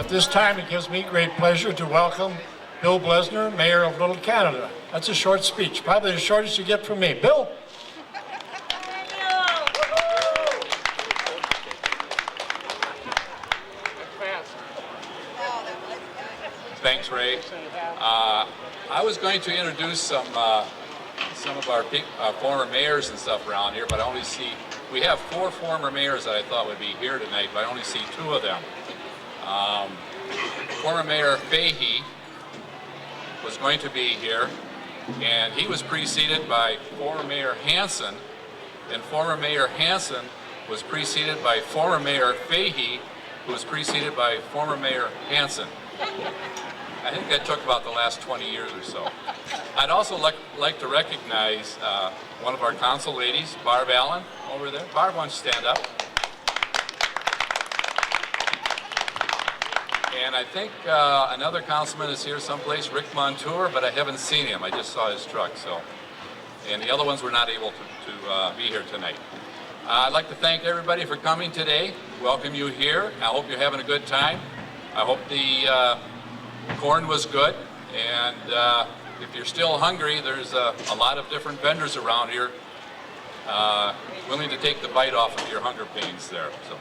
At this time, it gives me great pleasure to welcome Bill Blesner, Mayor of Little Canada. That's a short speech, probably the shortest you get from me. Bill? Thanks, Ray. I was going to introduce some of our former mayors and stuff around here, but I only see, we have 4 former mayors that I thought would be here tonight, but I only see 2 of them. Former Mayor Fahey was going to be here, and he was preceded by former Mayor Hansen, and former Mayor Hansen was preceded by former Mayor Fahey, who was preceded by former Mayor Hansen. I think that took about the last 20 years or so. I'd also like to recognize one of our council ladies, Barb Allen, over there. Barb, why don't you stand up? And I think another councilman is here someplace, Rick Montour, but I haven't seen him. I just saw his truck, so. And the other ones were not able to be here tonight. I'd like to thank everybody for coming today. Welcome you here. I hope you're having a good time. I hope the corn was good, and if you're still hungry, there's a lot of different vendors around here willing to take the bite off of your hunger pains there. So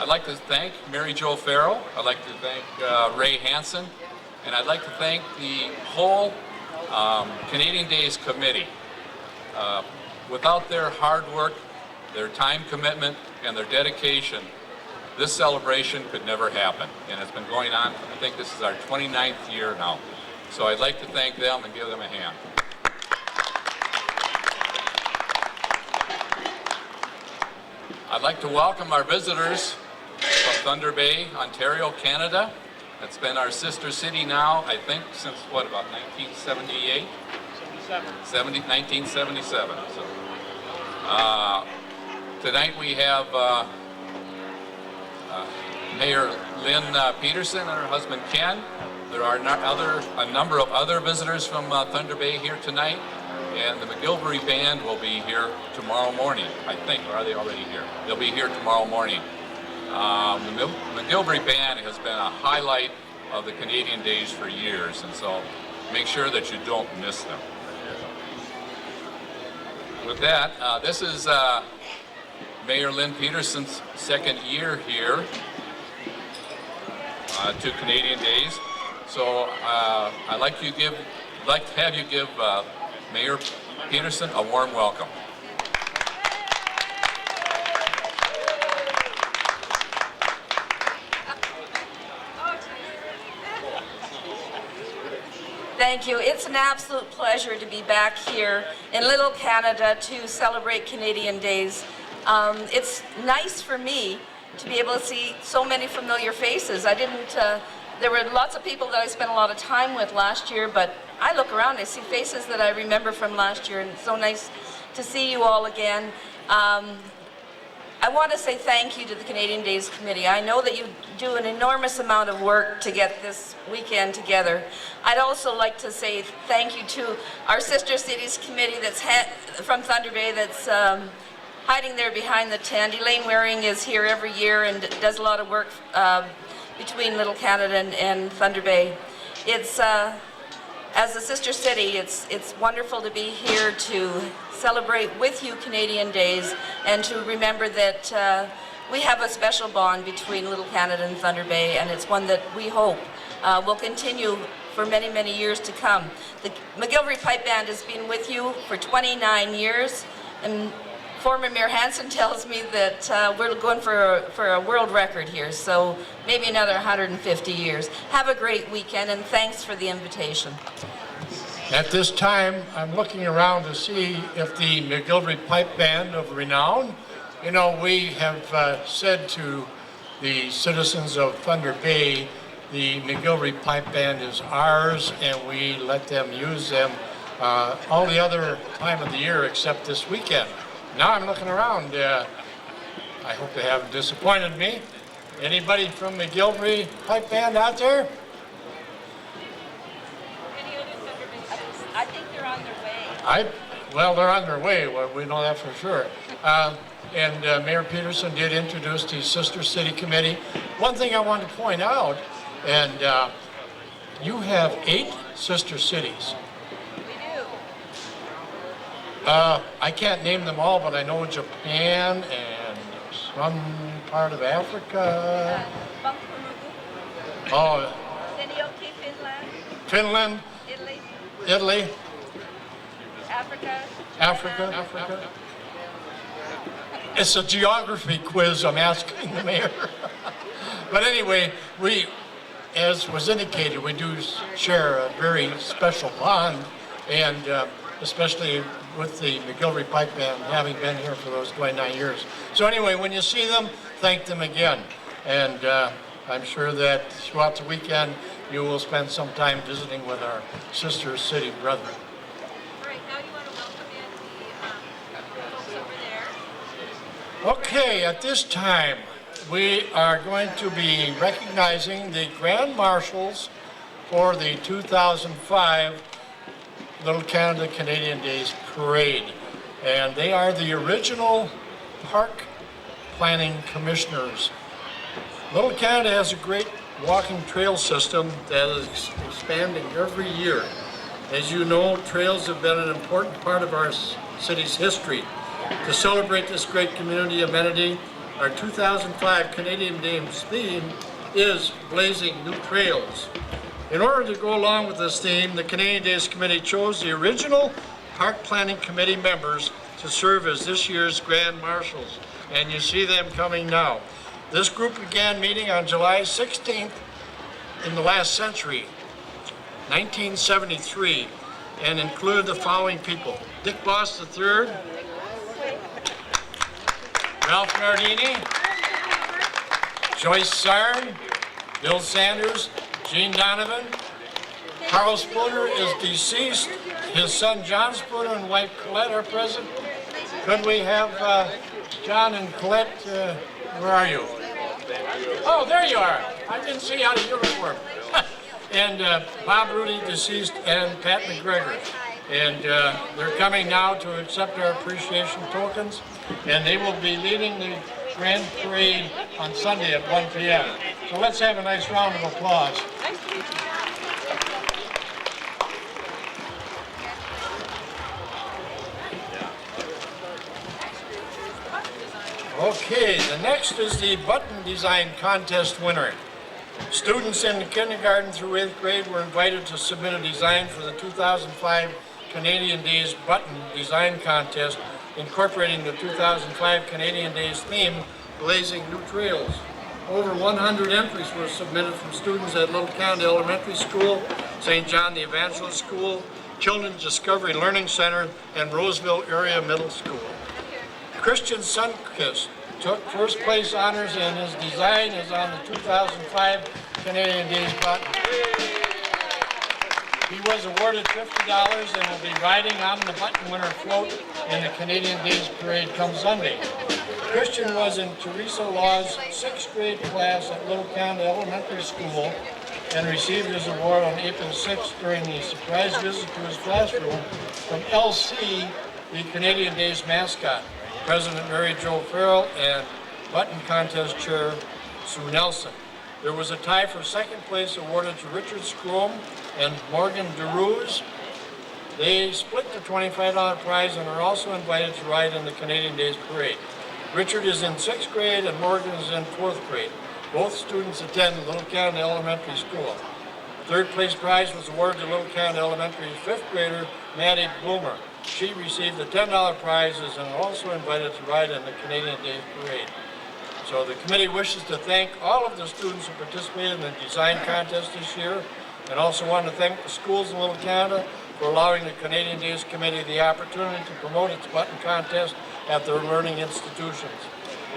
I'd like to thank Mary Jo Farrell. I'd like to thank Ray Hansen, and I'd like to thank the whole Canadian Days Committee. Without their hard work, their time commitment, and their dedication, this celebration could never happen, and it's been going on, I think this is our 29th year now. So I'd like to thank them and give them a hand. I'd like to welcome our visitors from Thunder Bay, Ontario, Canada. It's been our sister city now, I think, since what, about 1978? 1977. So, tonight we have Mayor Lynn Peterson and her husband Ken. There are a number of other visitors from Thunder Bay here tonight, and the McGilvery Band will be here tomorrow morning, I think. Or are they already here? They'll be here tomorrow morning. The McGilvery Band has been a highlight of the Canadian Days for years, and so make sure that you don't miss them. With that, this is Mayor Lynn Peterson's second year here to Canadian Days. So I'd like to have you give Mayor Peterson a warm welcome. Thank you. It's an absolute pleasure to be back here in Little Canada to celebrate Canadian Days. It's nice for me to be able to see so many familiar faces. There were lots of people that I spent a lot of time with last year, but I look around, I see faces that I remember from last year, and it's so nice to see you all again. I want to say thank you to the Canadian Days Committee. I know that you do an enormous amount of work to get this weekend together. I'd also like to say thank you to our Sister Cities Committee that's from Thunder Bay that's hiding there behind the tent. Elaine Waring is here every year and does a lot of work between Little Canada and Thunder Bay. It's as a sister city, it's wonderful to be here to celebrate with you Canadian Days and to remember that we have a special bond between Little Canada and Thunder Bay, and it's one that we hope will continue for many, many years to come. The McGilvery Pipe Band has been with you for 29 years, and former Mayor Hansen tells me that we're going for a world record here, so maybe another 150 years. Have a great weekend, and thanks for the invitation. At this time, I'm looking around to see if the McGilvery Pipe Band of renown, you know, we have said to the citizens of Thunder Bay, the McGilvery Pipe Band is ours, and we let them use them all the other time of the year except this weekend. Now I'm looking around. I hope they haven't disappointed me. Anybody from McGilvery Pipe Band out there? Any other Thunder Bay? I think they're on their way. Well, they're on their way. Well, we know that for sure. And Mayor Peterson did introduce the Sister City Committee. One thing I want to point out And you have 8 sister cities. We do. I can't name them all, but I know Japan and some part of Africa. Bangkok, Oh, Senioki, Finland, Finland, Italy, Italy, Africa. Africa. It's a geography quiz I'm asking the mayor. But anyway, we, as was indicated, we do share a very special bond, and especially with the McGillivray Pipe Band, having been here for those 29 years. So anyway, when you see them, thank them again. And I'm sure that throughout the weekend, you will spend some time visiting with our sister city brethren. All right, now you want to welcome in the folks over there. Okay, at this time, we are going to be recognizing the Grand Marshals for the 2005 Little Canada Canadian Days Parade. And they are the original park planning commissioners. Little Canada has a great walking trail system that is expanding every year. As you know, trails have been an important part of our city's history. To celebrate this great community amenity, our 2005 Canadian Days theme is Blazing New Trails. In order to go along with this theme, the Canadian Days Committee chose the original Park Planning Committee members to serve as this year's Grand Marshals, and you see them coming now. This group began meeting on July 16th in the last century, 1973, and included the following people: Dick Boss III, Ralph Nardini, Joyce Sarn, Bill Sanders, Gene Donovan. Carl Spooner is deceased. His son John Spooner and wife Colette are present. Could we have John and Colette, where are you? Oh, there you are. I didn't see you out of uniform. And Bob Rudy, deceased, and Pat McGregor. And they're coming now to accept our appreciation tokens, and they will be leading the Grand Parade on Sunday at 1 p.m. So let's have a nice round of applause. Okay, the next is the button design contest winner. Students in the kindergarten through 8th grade were invited to submit a design for the 2005 Canadian Days Button Design Contest, incorporating the 2005 Canadian Days theme, Blazing New Trails. Over 100 entries were submitted from students at Little Canada Elementary School, St. John the Evangelist School, Children's Discovery Learning Center, and Roseville Area Middle School. Christian Sunkist took first place honors, and his design is on the 2005 Canadian Days button. He was awarded $50 and will be riding on the button winner float in the Canadian Days Parade come Sunday. Christian was in Teresa Law's 6th grade class at Little Canada Elementary School and received his award on April 6th during the surprise visit to his classroom from LC, the Canadian Days mascot, President Mary Jo Farrell, and button contest chair Sue Nelson. There was a tie for second place awarded to Richard Scrome and Morgan DeRuse. They split the $25 prize and are also invited to ride in the Canadian Days Parade. Richard is in 6th grade and Morgan is in 4th grade. Both students attend Little Canada Elementary School. Third place prize was awarded to Little Canada Elementary's 5th grader, Maddie Bloomer. She received the $10 prizes and also invited to ride in the Canadian Days Parade. So the committee wishes to thank all of the students who participated in the design contest this year, and also want to thank the schools in Little Canada for allowing the Canadian Days Committee the opportunity to promote its button contest at their learning institutions.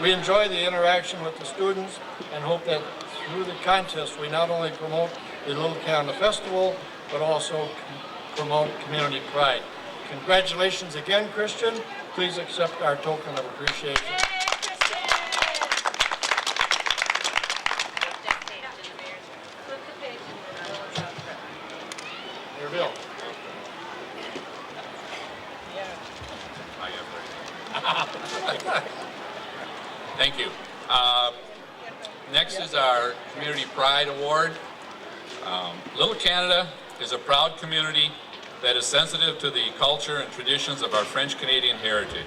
We enjoy the interaction with the students and hope that through the contest we not only promote the Little Canada Festival, but also promote community pride. Congratulations again, Christian. Please accept our token of appreciation. Here, Bill. Thank you. Next is our Community Pride Award. Little Canada is a proud community that is sensitive to the culture and traditions of our French-Canadian heritage.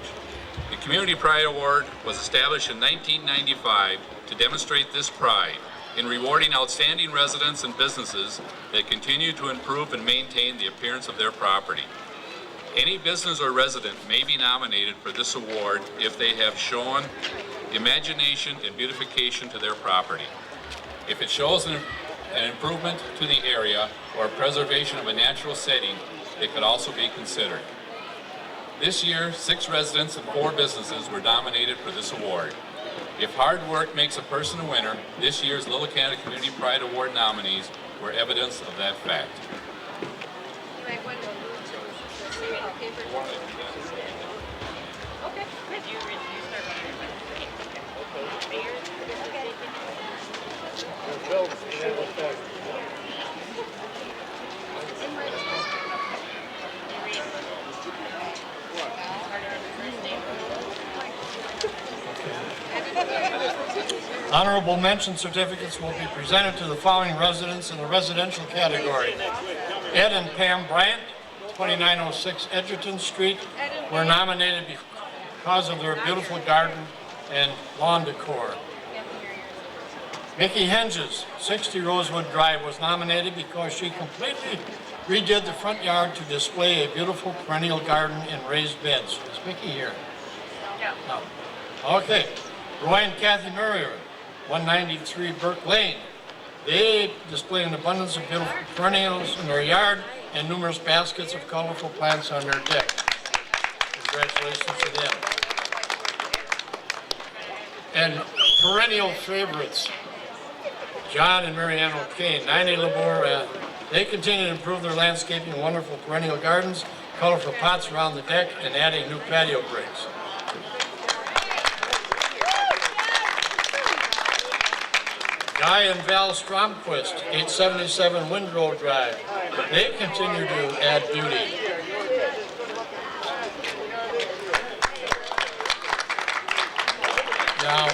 The Community Pride Award was established in 1995 to demonstrate this pride in rewarding outstanding residents and businesses that continue to improve and maintain the appearance of their property. Any business or resident may be nominated for this award if they have shown imagination and beautification to their property. If it shows an improvement to the area or preservation of a natural setting, it could also be considered. This year, 6 residents and 4 businesses were nominated for this award. If hard work makes a person a winner, this year's Little Canada Community Pride Award nominees were evidence of that fact. Honorable mention certificates will be presented to the following residents in the residential category. Ed and Pam Bryant, 2906 Edgerton Street, were nominated because of their beautiful garden and lawn decor. Mickey Henges, 60 Rosewood Drive, was nominated because she completely redid the front yard to display a beautiful perennial garden in raised beds. Is Mickey here? No. Okay. Roy and Kathy Murrier, 193 Burke Lane. They display an abundance of beautiful perennials in their yard and numerous baskets of colorful plants on their deck. Congratulations to them. And perennial favorites, John and Marianne O'Kane, 90 Labour. They continue to improve their landscaping, wonderful perennial gardens, colorful pots around the deck, and adding new patio bricks. Guy and Val Stromquist, 877 Windrow Drive. They continue to add beauty. Now,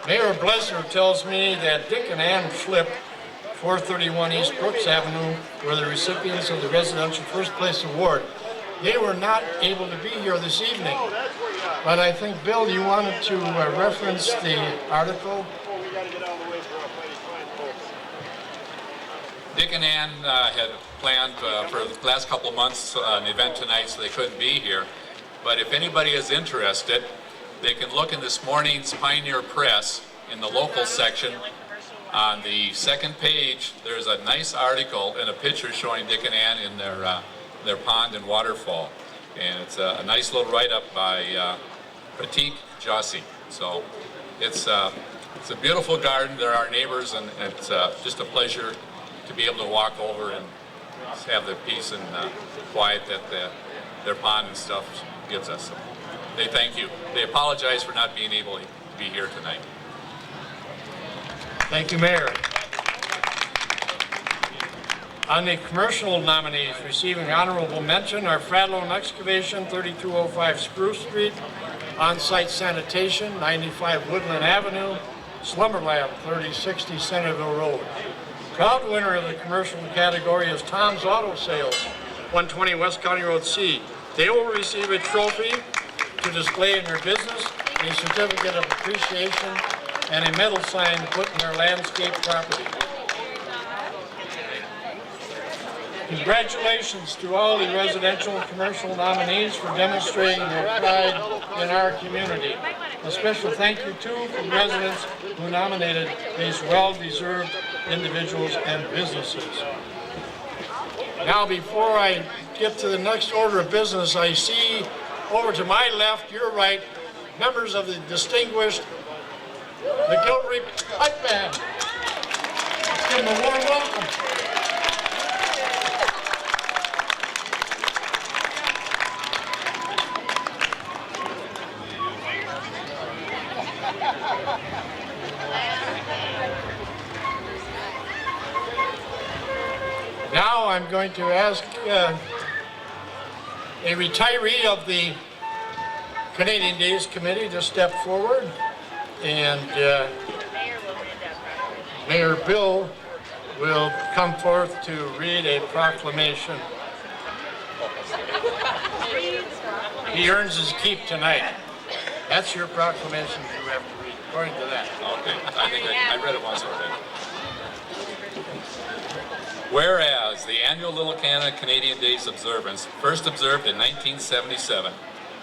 Mayor Blesser tells me that Dick and Ann Flip, 431 East Brooks Avenue, were the recipients of the Residential First Place Award. They were not able to be here this evening, but I think, Bill, you wanted to reference the article? Dick and Ann had planned for the last couple of months an event tonight, so they couldn't be here. But if anybody is interested, they can look in this morning's Pioneer Press in the local section. On the second page, there's a nice article and a picture showing Dick and Ann in their pond and waterfall. And it's a nice little write-up by Pratik Joshi. So it's a beautiful garden. They're our neighbors, and it's just a pleasure to be able to walk over and have the peace and quiet that their pond and stuff gives us. So they thank you. They apologize for not being able to be here tonight. Thank you, Mayor. On the commercial nominees receiving honorable mention are Fradlone Excavation, 3205 Spruce Street, On-Site Sanitation, 95 Woodland Avenue, Slumberland, 3060 Centerville Road. Proud winner of the commercial category is Tom's Auto Sales, 120 West County Road C. They will receive a trophy to display in their business, a certificate of appreciation, and a metal sign to put in their landscape property. Congratulations to all the residential and commercial nominees for demonstrating their pride in our community. A special thank you too to the residents who nominated these well-deserved individuals and businesses. Now, before I get to the next order of business, I see over to my left, your right, members of the distinguished McGillivray Pipe Band. Let's give them a warm welcome. Now I'm going to ask a retiree of the Canadian Days Committee to step forward, and Mayor Bill will come forth to read a proclamation. He earns his keep tonight. That's your proclamation you have to read, according to that. Okay, I think I read it once already. Whereas the annual Little Canada Canadian Days observance, first observed in 1977,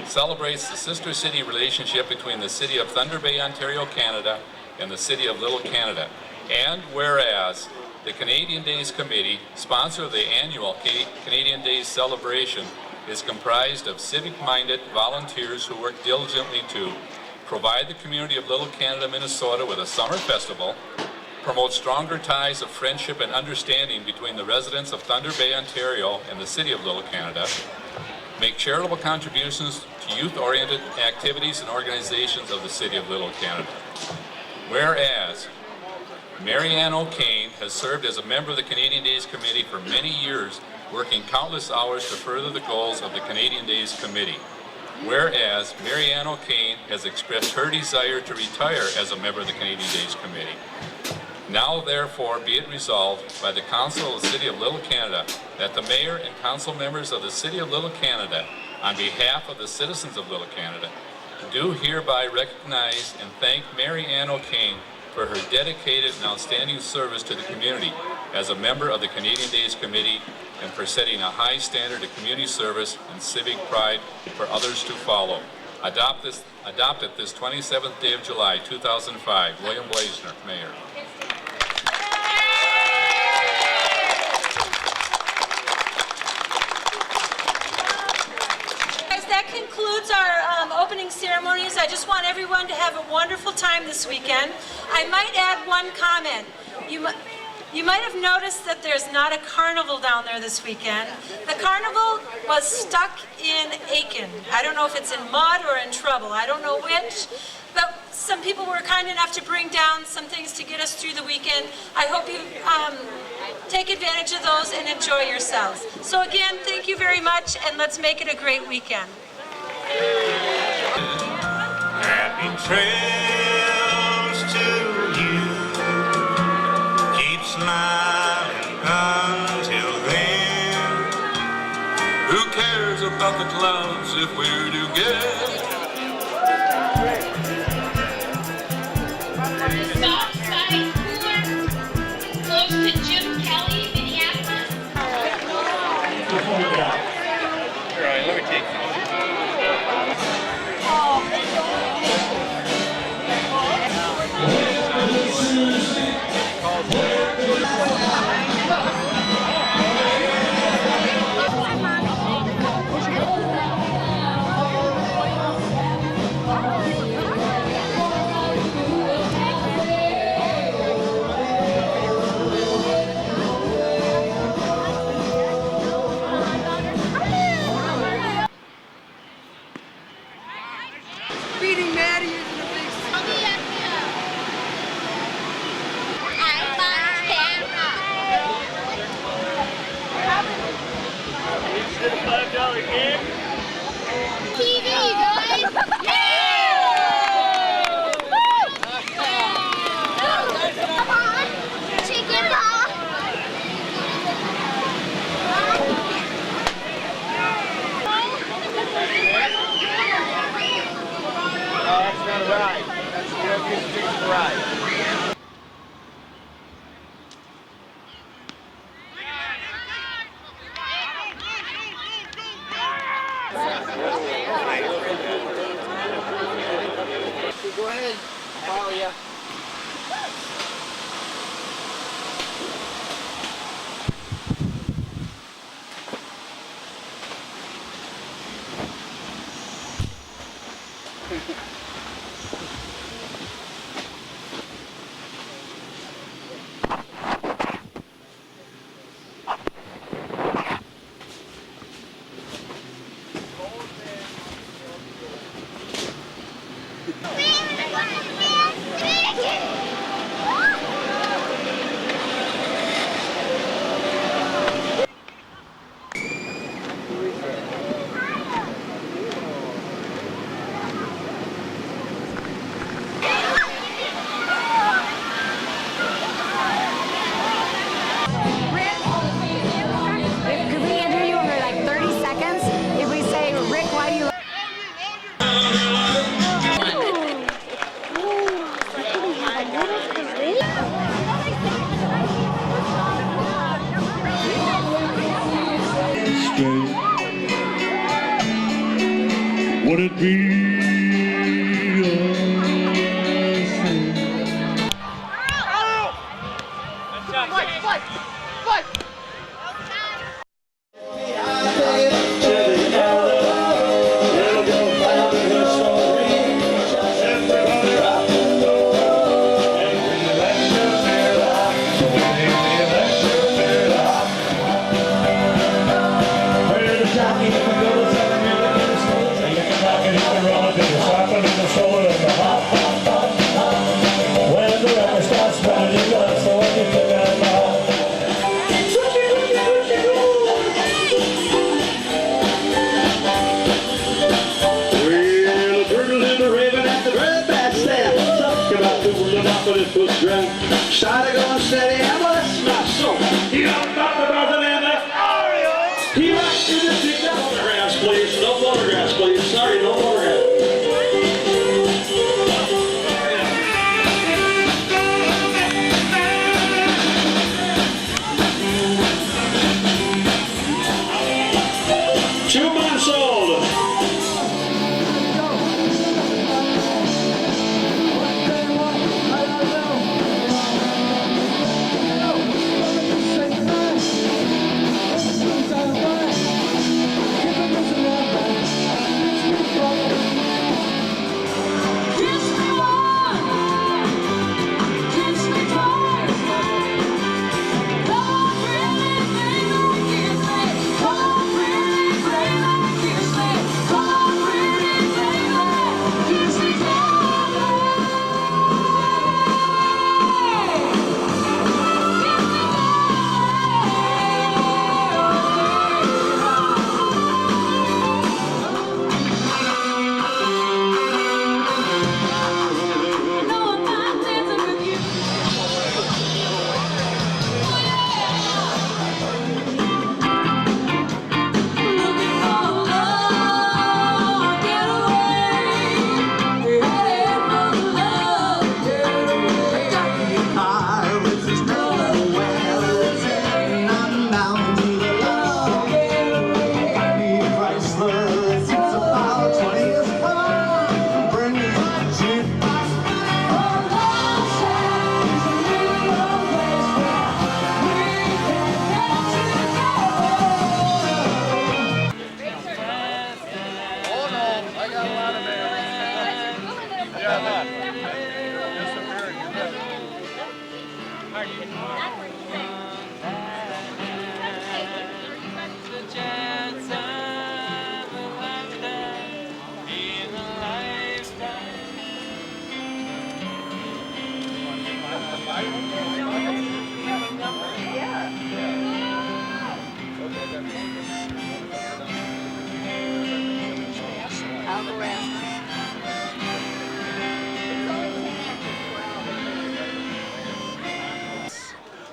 celebrates the sister city relationship between the city of Thunder Bay, Ontario, Canada, and the city of Little Canada. And whereas the Canadian Days Committee, sponsor of the annual Canadian Days celebration, is comprised of civic-minded volunteers who work diligently to provide the community of Little Canada, Minnesota with a summer festival, promote stronger ties of friendship and understanding between the residents of Thunder Bay, Ontario and the city of Little Canada, make charitable contributions to youth-oriented activities and organizations of the city of Little Canada. Whereas Mary Ann O'Kane has served as a member of the Canadian Days Committee for many years, working countless hours to further the goals of the Canadian Days Committee. Whereas Mary Ann O'Kane has expressed her desire to retire as a member of the Canadian Days Committee. Now therefore be it resolved by the Council of the City of Little Canada that the Mayor and Council members of the City of Little Canada, on behalf of the citizens of Little Canada, do hereby recognize and thank Mary Ann O'Kane for her dedicated and outstanding service to the community as a member of the Canadian Days Committee and for setting a high standard of community service and civic pride for others to follow. Adopted this 27th day of July, 2005. William Blazner, Mayor. That concludes our opening ceremonies. I just want everyone to have a wonderful time this weekend. I might add one comment. You might have noticed that there's not a carnival down there this weekend. The carnival was stuck in Aiken. I don't know if it's in mud or in trouble. I don't know which. But some people were kind enough to bring down some things to get us through the weekend. I hope you take advantage of those and enjoy yourselves. So again, thank you very much, and let's make it a great weekend. Happy trails to you. Keep smiling until then. Who cares about the clouds if we're together? Southside Cooler, close to Jim Kelly, Minneapolis. Let me take Beating Maddie isn't a big I'm on camera. TV, guys. Come on, chicken ball. That's not a ride. That's the European Street ride. Go ahead. Follow ya. Would it be the same? Started going steady, and well, that's not so. He knocked about the man left. He went to the stick. No photographs, please. No photographs, please. Sorry, no photographs. Two months old.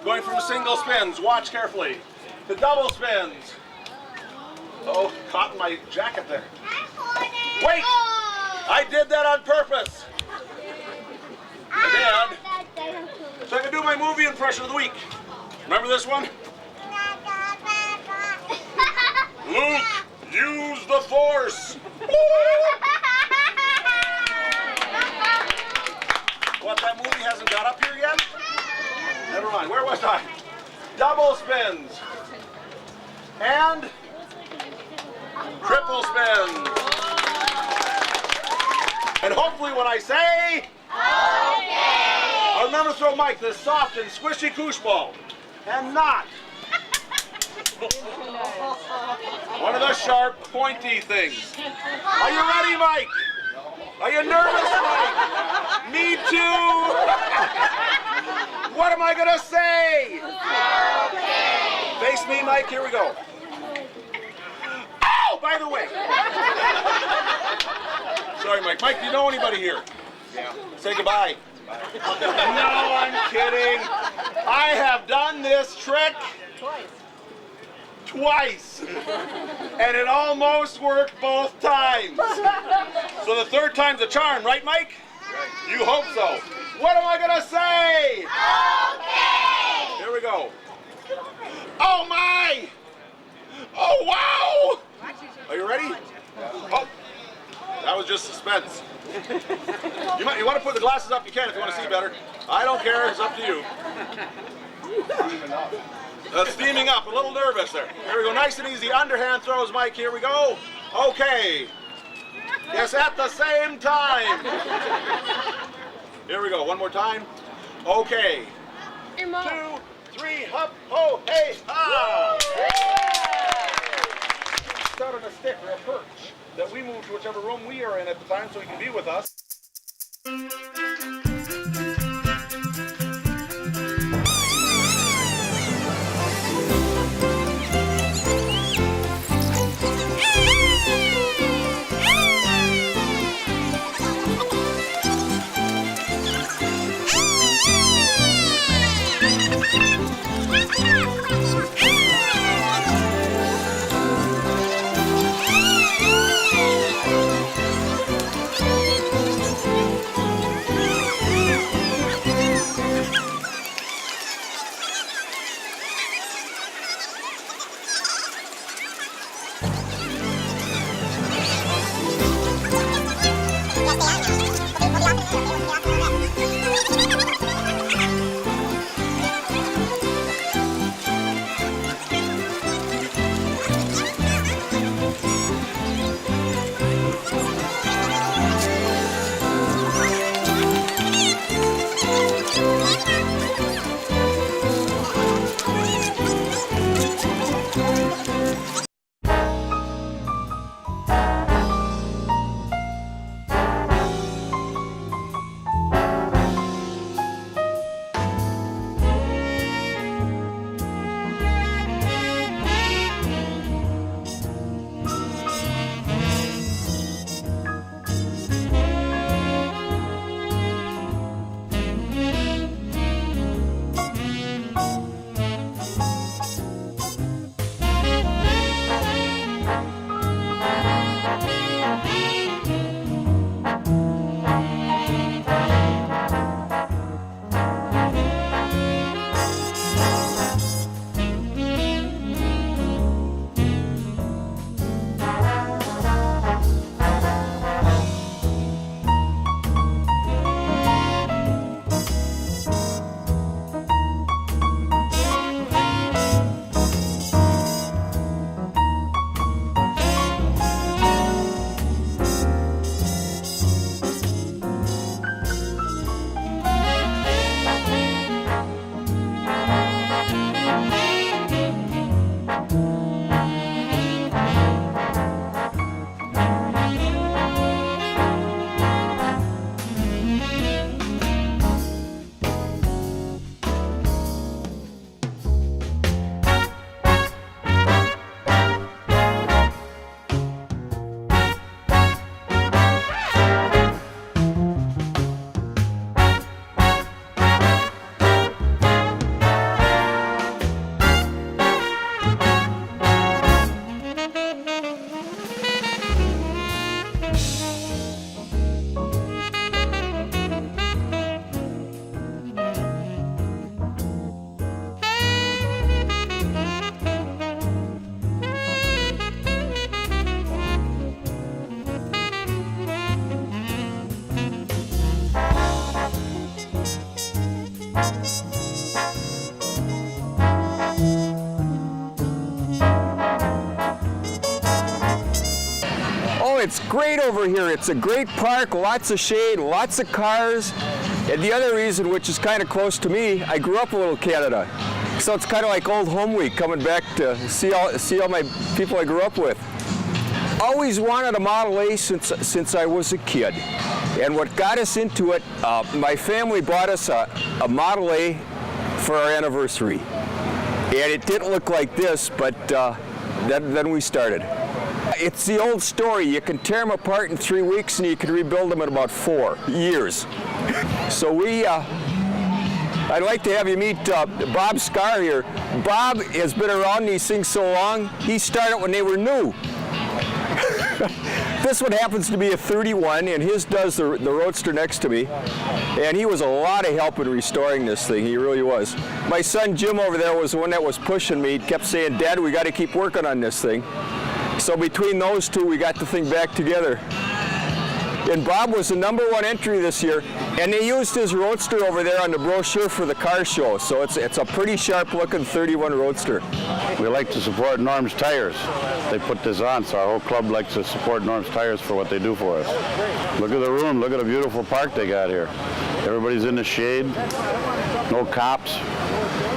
Going from single spins, watch carefully, to double spins. Oh, caught in my jacket there. Wait! I did that on purpose. And so I can do my movie impression of the week. Remember this one? Luke, use the Force. What, that movie hasn't got up here yet? Never mind, where was I? Double spins. And triple spins. And hopefully when I say, okay, I'll remember to throw Mike this soft and squishy koosh ball. And not one of the sharp, pointy things. Are you ready, Mike? Are you nervous, Mike? Me too. What am I gonna say? Okay. Face me, Mike. Here we go. Oh, by the way. Sorry, Mike. Mike, do you know anybody here? Yeah. Say goodbye. Bye. No, I'm kidding. I have done this trick twice. And it almost worked both times. So the third time's a charm, right, Mike? Right. You hope so. What am I gonna say? Okay. Here we go. Oh my! Oh wow! Are you ready? Oh. suspense. You want to put the glasses up, you can if you want to see better. I don't care, it's up to you. Steaming up, a little nervous there. Here we go, nice and easy, underhand throws, Mike, here we go. Okay. Yes, at the same time. Here we go, one more time. Okay. 2, 3, hop, ho, hey, ha! Start on a stick or a perch that we move to whichever room we are in at the time so he can be with us. It's great over here. It's a great park, lots of shade, lots of cars. And the other reason, which is kind of close to me, I grew up in Little Canada. So it's kind of like old home week, coming back to see all my people I grew up with. Always wanted a Model A since I was a kid. And what got us into it, my family bought us a Model A for our anniversary. And it didn't look like this, but then we started. It's the old story. You can tear them apart in 3 weeks and you can rebuild them in about 4 years. So I'd like to have you meet Bob Scar here. Bob has been around these things so long, he started when they were new. This one happens to be a 31, and his does the Roadster next to me. And he was a lot of help in restoring this thing, he really was. My son Jim over there was the one that was pushing me. He kept saying, "Dad, we got to keep working on this thing." So between those two, we got the thing back together. And Bob was the #1 entry this year, and they used his Roadster over there on the brochure for the car show, so it's a pretty sharp-looking 31 Roadster. We like to support Norm's Tires. They put this on, so our whole club likes to support Norm's Tires for what they do for us. Look at the room, look at the beautiful park they got here. Everybody's in the shade, no cops.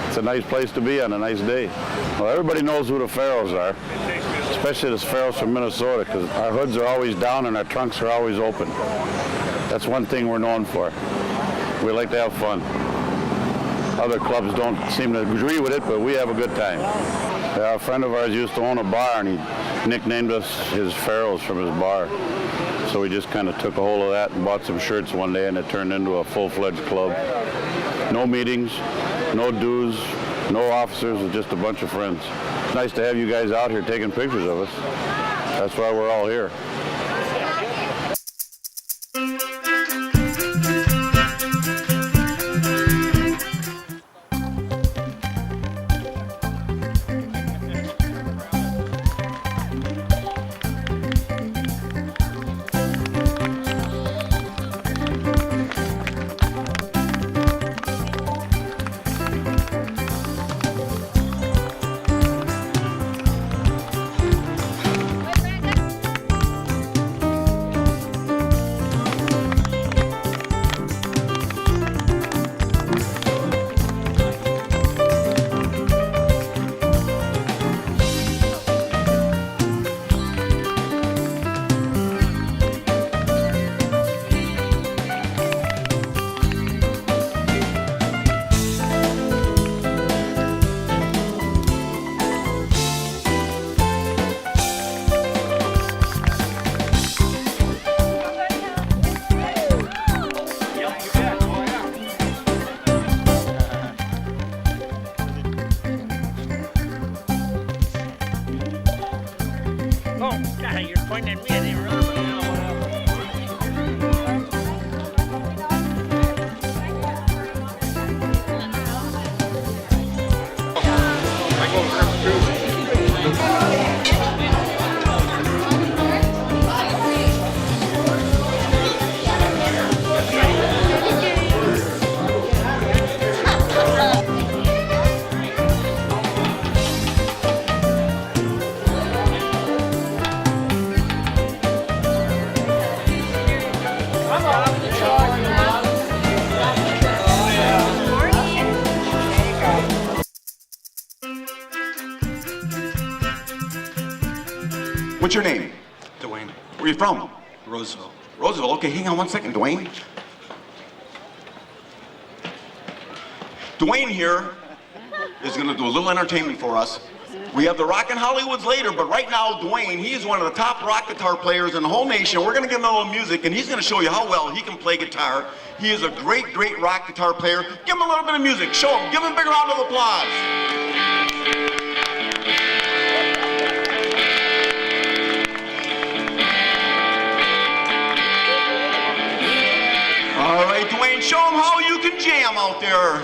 It's a nice place to be on a nice day. Well, everybody knows who the Farrells are, especially the Farrells from Minnesota, because our hoods are always down and our trunks are always open. That's one thing we're known for. We like to have fun. Other clubs don't seem to agree with it, but we have a good time. Yeah, a friend of ours used to own a bar, and he nicknamed us his Farrells from his bar. So we just kind of took a hold of that and bought some shirts one day, and it turned into a full-fledged club. No meetings, no dues, no officers, it's just a bunch of friends. It's nice to have you guys out here taking pictures of us. That's why we're all here. What's your name? Dwayne. Where are you from? Roseville. Roseville. Okay, hang on one second, Dwayne. Dwayne here is going to do a little entertainment for us. We have the Rockin' Hollywoods later, but right now, Dwayne, he is one of the top rock guitar players in the whole nation. We're going to give him a little music, and he's going to show you how well he can play guitar. He is a great, great rock guitar player. Give him a little bit of music. Show him. Give him a big round of applause. All right, Dwayne, show them how you can jam out there.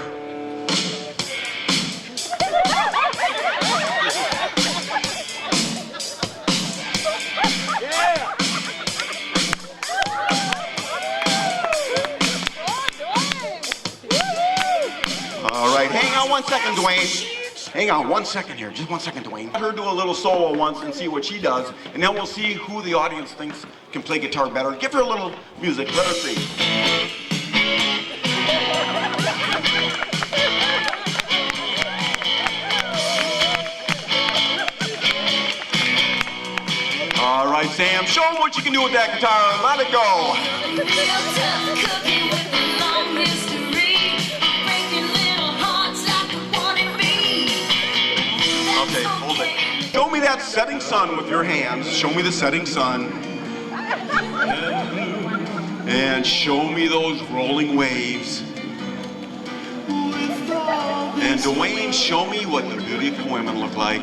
All right, hang on one second, Dwayne. Hang on one second here, just 1 second, Dwayne. Let her do a little solo once and see what she does, and then we'll see who the audience thinks can play guitar better. Give her a little music, let her see. All right, Sam, show them what you can do with that guitar. Let it go. Okay, hold it. Show me that setting sun with your hands. Show me the setting sun. And show me those rolling waves. And Dwayne, show me what the beautiful women look like.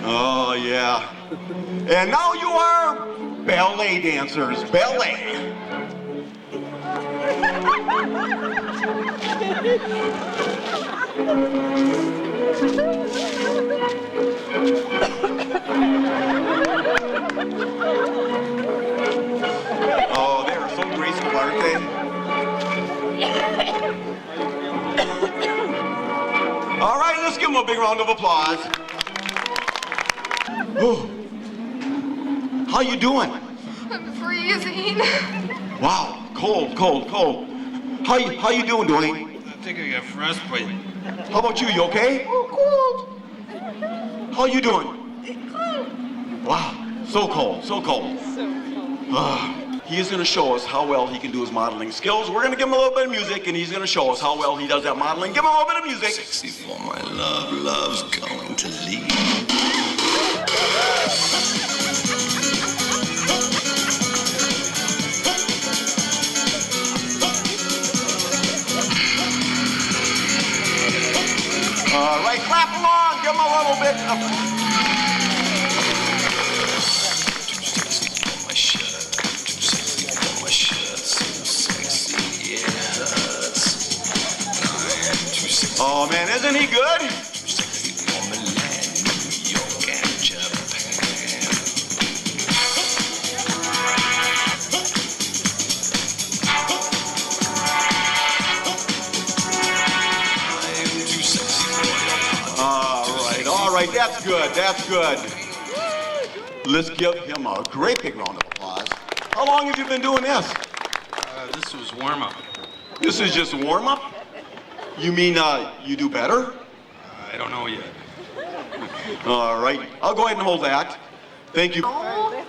Oh, yeah. And now you are ballet dancers. Ballet. big round of applause. Ooh. How you doing? I'm freezing. Wow, cold. How you doing, Dwayne? I think I got frostbite. How about you? You okay? Oh, How you doing? cold. Wow, so cold. He is going to show us how well he can do his modeling skills. We're going to give him a little bit of music, and he's going to show us how well he does that modeling. Give him a little bit of music. Sexy for my love, love's going to leave. All right, clap along. Give him a little bit of... Oh man, isn't he good? All right, that's good. Let's give him a great big round of applause. How long have you been doing this? This was warm-up. This is just warm-up? You mean you do better? I don't know yet. All right, I'll go ahead and hold that. Thank you. Oh,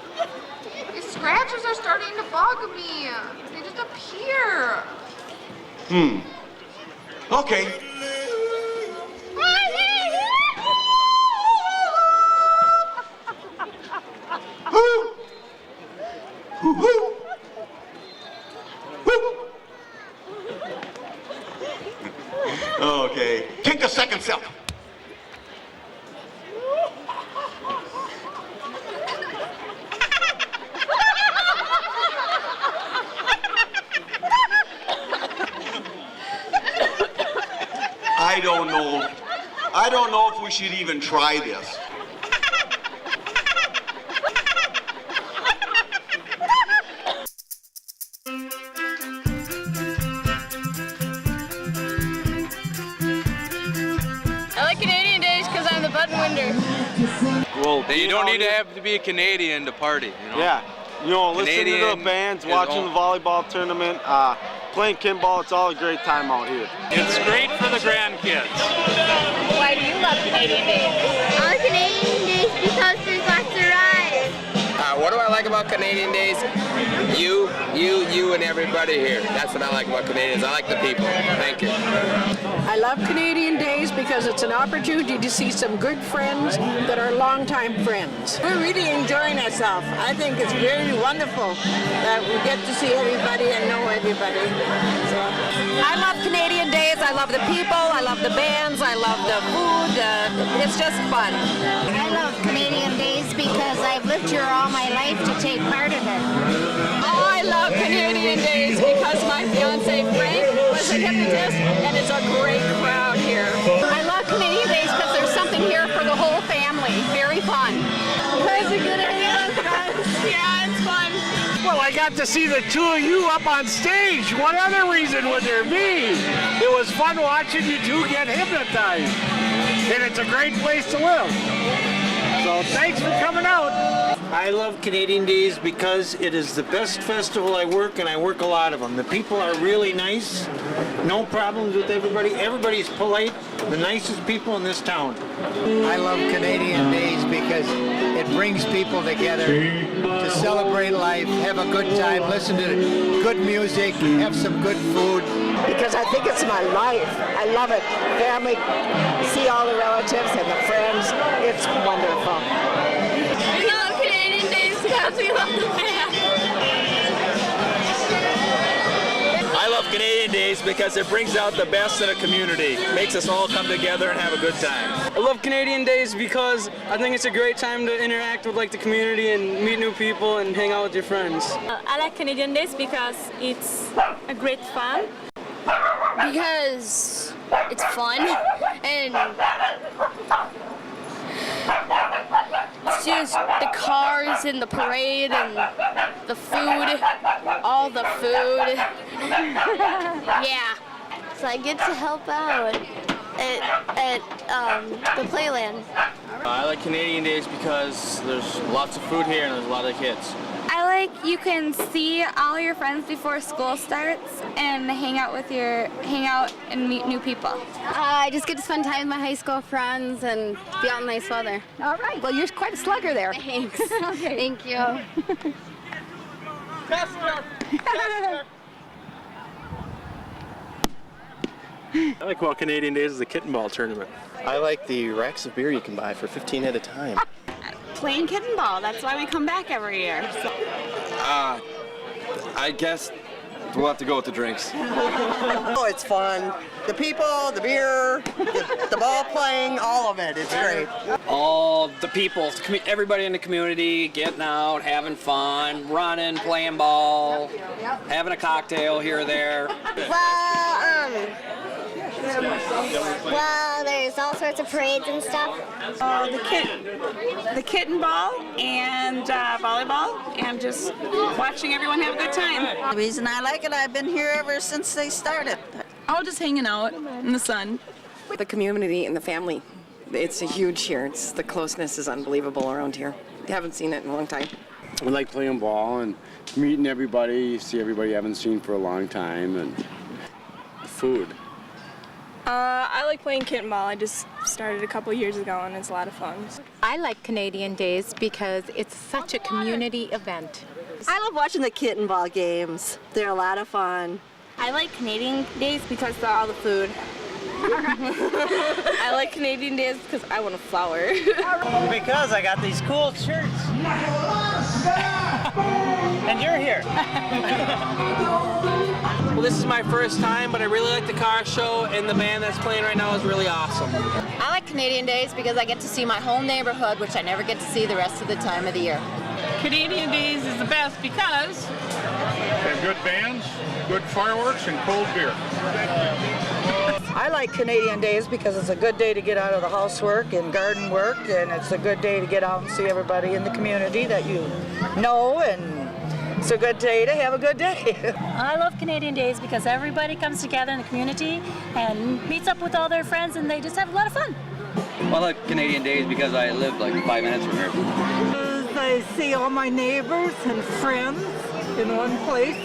these scratches are starting to bug me. They just appear. Okay. Okay, take the second sip. I don't know if we should even try this. I like Canadian Days because I'm the Budweiser. Well, you don't need to have to be a Canadian to party, you know? Yeah, you know, listening to Canadian the bands, is watching all- the volleyball tournament, playing kinball, it's all a great time out here. It's great for the grandkids. Why do you love Canadian Days? I like Canadian Days because there's lots of rides. What do I like about Canadian Days? You, and everybody here. That's what I like about Canadians. I like the people. Thank you. I love Canadian Days because it's an opportunity to see some good friends that are longtime friends. We're really enjoying ourselves. I think it's very wonderful that we get to see everybody and know everybody. So. I love Canadian Days. I love the people. I love the bands. I love the food. It's just fun. I love Canadian Days because I've lived here all my life to take part in it. I love Canadian Days because my fiance Frank was a hypnotist and it's a great crowd here. I love Canadian Days because there's something here for the whole family. Very fun. It's a good idea, guys. Yeah, it's fun. Well, I got to see the two of you up on stage. What other reason would there be? It was fun watching you two get hypnotized. And it's a great place to live. So thanks for coming out. I love Canadian Days because it is the best festival I work, and I work a lot of them. The people are really nice, no problems with everybody. Everybody's polite, the nicest people in this town. I love Canadian Days because it brings people together to celebrate life, have a good time, listen to good music, have some good food. Because I think it's my life. I love it. Family, see all the relatives and the friends. It's wonderful. We love Canadian Days because we love the band. I love Canadian Days because it brings out the best in a community. Makes us all come together and have a good time. I love Canadian Days because I think it's a great time to interact with the community and meet new people and hang out with your friends. I like Canadian Days because it's a great fun. Because it's fun and it's just the cars and the parade and the food, all the food. Yeah. So I get to help out. at the Playland. I like Canadian Days because there's lots of food here and there's a lot of kids. I like you can see all your friends before school starts and hang out and meet new people. I just get to spend time with my high school friends and be out in nice weather. All right. Well, you're quite a slugger there. Thanks. Okay. Thank you. I like about Canadian Days is the kitten ball tournament. I like the racks of beer you can buy for 15 at a time. Playing kitten ball. That's why we come back every year. I guess we'll have to go with the drinks. Oh, it's fun. The people, the beer, the ball playing, all of it. It's great. All the people, everybody in the community, getting out, having fun, running, playing ball, having a cocktail here or there. Well, there's all sorts of parades and stuff. The kitten ball and volleyball and just watching everyone have a good time. The reason I like it, I've been here ever since they started. Oh, just hanging out in the sun. The community and the family. It's a huge here. The closeness is unbelievable around here. I haven't seen it in a long time. I like playing ball and meeting everybody, see everybody you haven't seen for a long time, and food. I like playing kitten ball. I just started a couple years ago and it's a lot of fun. I like Canadian Days because it's such a community event. I love watching the kitten ball games. They're a lot of fun. I like Canadian Days because of all the food. I like Canadian Days because I want a flower. Because I got these cool shirts. And you're here. Well, this is my first time, but I really like the car show, and the band that's playing right now is really awesome. I like Canadian Days because I get to see my whole neighborhood, which I never get to see the rest of the time of the year. Canadian Days is the best because They have good bands, good fireworks, and cold beer. I like Canadian Days because it's a good day to get out of the housework and garden work, and it's a good day to get out and see everybody in the community that you know, and it's a good day to have a good day. I love Canadian Days because everybody comes together in the community and meets up with all their friends and they just have a lot of fun. Well, I like Canadian Days because I live like 5 minutes from here. I see all my neighbors and friends in one place.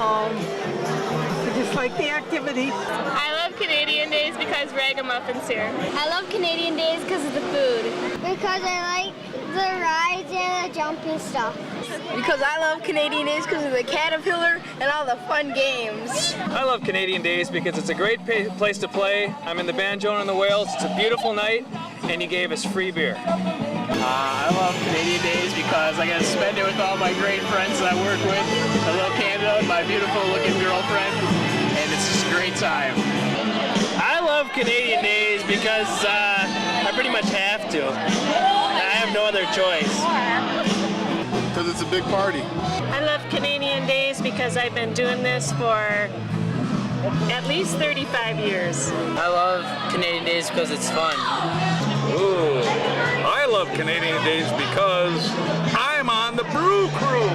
I just like the activity. I love Canadian Days because Ragamuffin's here. I love Canadian Days because of the food. Because I like the rides and the jumping stuff. Because I love Canadian Days because of the Caterpillar and all the fun games. I love Canadian Days because it's a great place to play. I'm in the band Jonah and the Whales. It's a beautiful night, and you gave us free beer. I love Canadian Days because I get to spend it with all my great friends that I work with. I love Canada, my beautiful looking girlfriend, and it's just a great time. I love Canadian Days because I pretty much have to. I have no other choice. Because it's a big party. I love Canadian Days because I've been doing this for at least 35 years. I love Canadian Days because it's fun. Ooh, I love Canadian Days because I'm on the Brew Crew.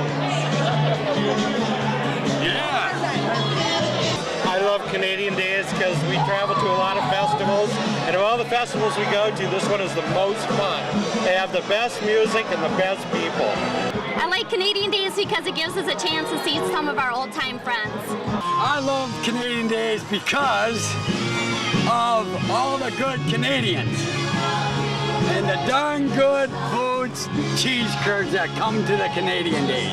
Yeah. I love Canadian Days because we travel to a lot of festivals, and of all the festivals we go to, this one is the most fun. They have the best music and the best people. I like Canadian Days because it gives us a chance to see some of our old-time friends. I love Canadian Days because of all the good Canadians and the darn good foods, cheese curds that come to the Canadian Days.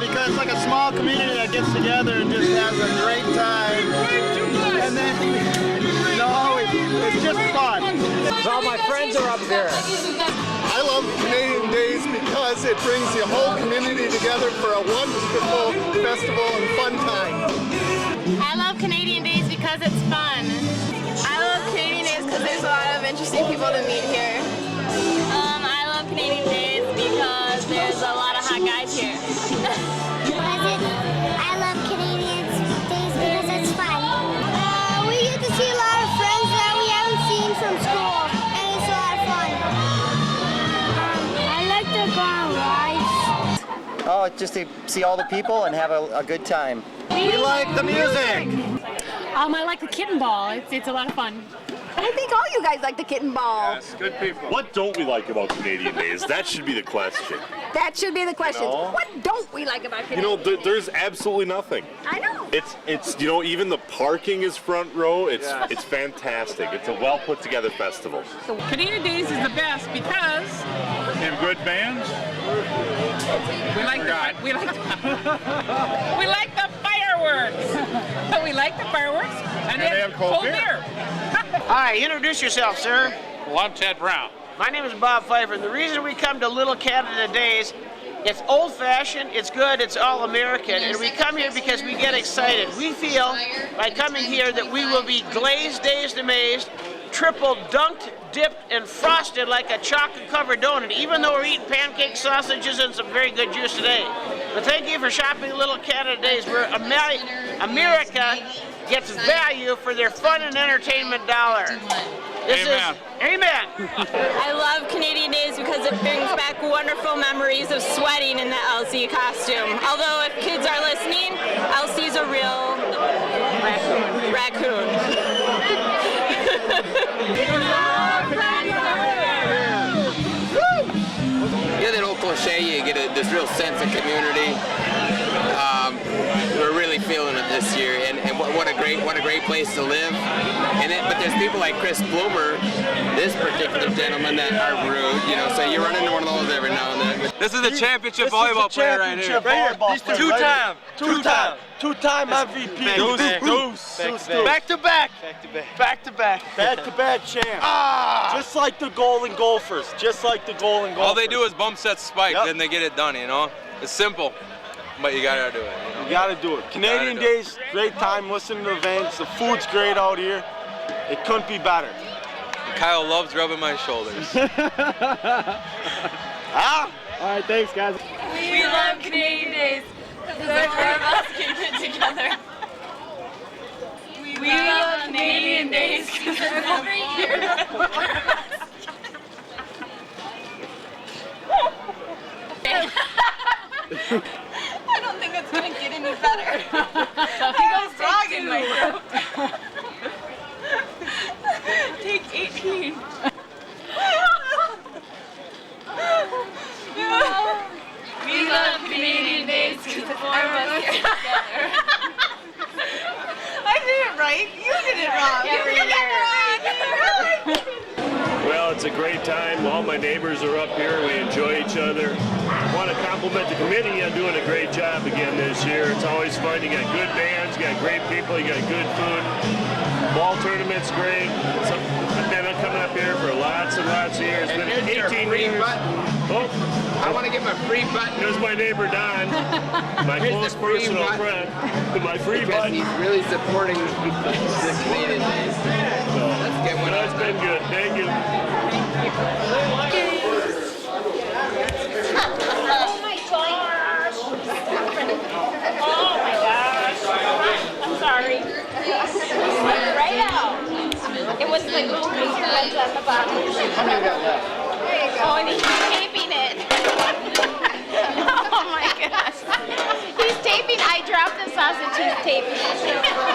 Because it's like a small community that gets together and just has a great time. And then, it's just fun. All my friends are up there. I love Canadian Days because it brings the whole community together for a wonderful festival and fun time. I love Canadian Days because it's fun. I love Canadian Days because there's a lot of interesting people to meet here. I love Canadian Days because there's a lot of hot guys here. I love Canadian Days because it's fun. We get to see a lot of friends that we haven't seen from school, and it's a lot of fun. I like to go on rides. Oh, it's just to see all the people and have a good time. We like the music. I like the kitten ball. It's a lot of fun. I think all you guys like the kitten ball. Yes, good people. What don't we like about Canadian Days? That should be the question. That should be the question. You know? What don't we like about Canadian You know, Days? there's absolutely nothing. I know. It's you know, even the parking is front row. It's fantastic. It's a well put together festival. Canadian Days is the best because they have good bands. we like the fireworks. We like the fireworks and they have cold beer. Hi, introduce yourself, sir. Well, I'm Ted Brown. My name is Bob Pfeiffer. The reason we come to Little Canada Days, it's old-fashioned, it's good, it's all American, and we come here because we get excited. We feel, by coming here, that we will be glazed, dazed, amazed, triple dunked, dipped, and frosted like a chocolate-covered donut, even though we're eating pancake sausages and some very good juice today. But thank you for shopping Little Canada Days, where America gets value for their fun and entertainment dollar. Amen. I love Canadian Days because it brings back wonderful memories of sweating in the Elsie costume. Although if kids are listening, Elsie's a real raccoon. Yeah, that old cliche, you get this real sense of community. We're really feeling it this year, and what a great place to live. But there's people like Chris Bloomer, this particular gentleman, that are rude, you know. So you run into one of those every now and then. This is a championship volleyball player right here. Two-time MVP. Deuce. Back to back champ. Just like the Golden Gophers. All they do is bump set spike, then they get it done, you know. It's simple, but you gotta do it. You know? You gotta do it. Canadian Days, great time, listening to events. The food's great out here. It couldn't be better. Kyle loves rubbing my shoulders. All right, thanks, guys. We love Canadian Days because the four of us can get together. We love Canadian Days because every year. I don't think it's going to get any better. He goes frog in my throat. Take 18. We love Canadian Days because the four of us get together. I did it right. You did it wrong. Every year. Well, it's a great time. All my neighbors are up here. We enjoy each other. I want to compliment the committee on doing a great job again this year. It's always fun. You got good bands, you got great people, you got good food. Ball tournament's great. I've been coming up here for lots and lots of years. It's been 18 years. Oh, I want to get my free button. There's my neighbor Don, my close personal friend. My free button. He's really supporting the Canadian Days. So, let's get one. That's been good. Thank you. Oh my gosh. I'm sorry. Right out. It was like crazy reds at the bottom. How many got left? There you go. Oh, and he's taping it. Oh my gosh. He's taping. I dropped the sausage. He's taping it.